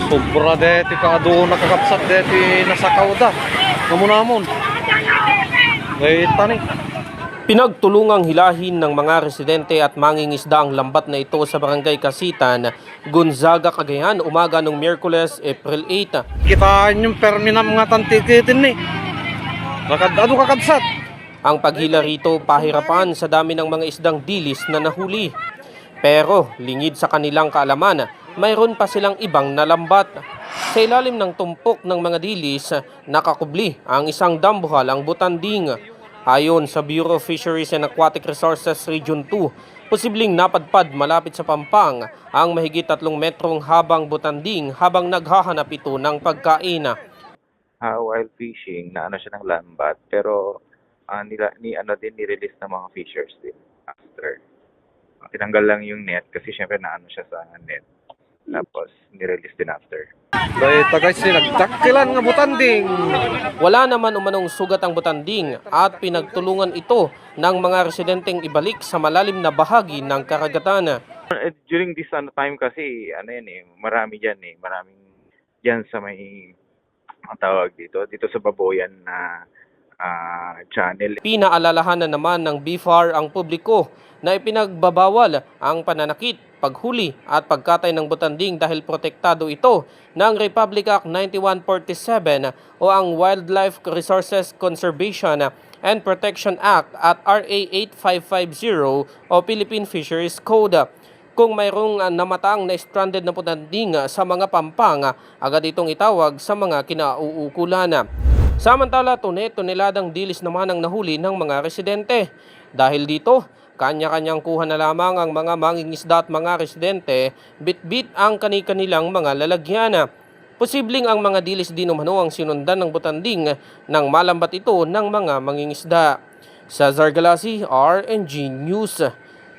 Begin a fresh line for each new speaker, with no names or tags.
Sobra deti ka doon nakakapsat deti nasakaw da. Namunamon. Gayet tani.
Pinagtulungang hilahin ng mga residente at mangingisda ang lambat na ito sa Barangay Kasitan, Gonzaga, Cagayan, umaga ng Miyerkules, April 8.
Kitaan yung permi ng mga tantikitin ni. Ano kakabsat?
Ang paghila rito pahirapan sa dami ng mga isdang dilis na nahuli. Pero lingid sa kanilang kaalaman, mayroon pa silang ibang nalambat. Sa ilalim ng tumpok ng mga dilis, nakakubli ang isang dambuhal ang butanding. Ayon sa Bureau of Fisheries and Aquatic Resources Region 2, posibleng napadpad malapit sa Pampang ang mahigit 3 metrong habang butanding habang naghahanap ito ng pagkain.
Wild fishing na siya ng lambat, pero ni-release ng mga fishers din after. Tinanggal lang yung net kasi syempre siya sa net. Tapos ni-release din after.
Gayet guys, nagdakilan nga butanding.
Wala naman umanong sugat ang butanding at pinagtulungan ito ng mga residenteng ibalik sa malalim na bahagi ng karagatan.
During this time kasi marami diyan maraming diyan sa may ang tawag dito sa Baboyan na channel.
Pinaalalahanan naman ng BFAR ang publiko na ipinagbabawal ang pananakit, paghuli at pagkatay ng butanding dahil protektado ito ng Republic Act 9147 o ang Wildlife Resources Conservation and Protection Act at RA 8550 o Philippine Fisheries Code. Kung mayroong namataang na stranded na butanding sa mga pampang, agad itong itawag sa mga kinauukulan. Samantala, toneladang dilis naman ang nahuli ng mga residente. Dahil dito, kanya-kanyang kuha na lamang ang mga mangingisda at mga residente, bit-bit ang kani-kanilang mga lalagyan. Posibleng ang mga dilis din umano ang sinundan ng butanding nang malambat ito ng mga mangingisda. Sa Zargalasi, RNG News.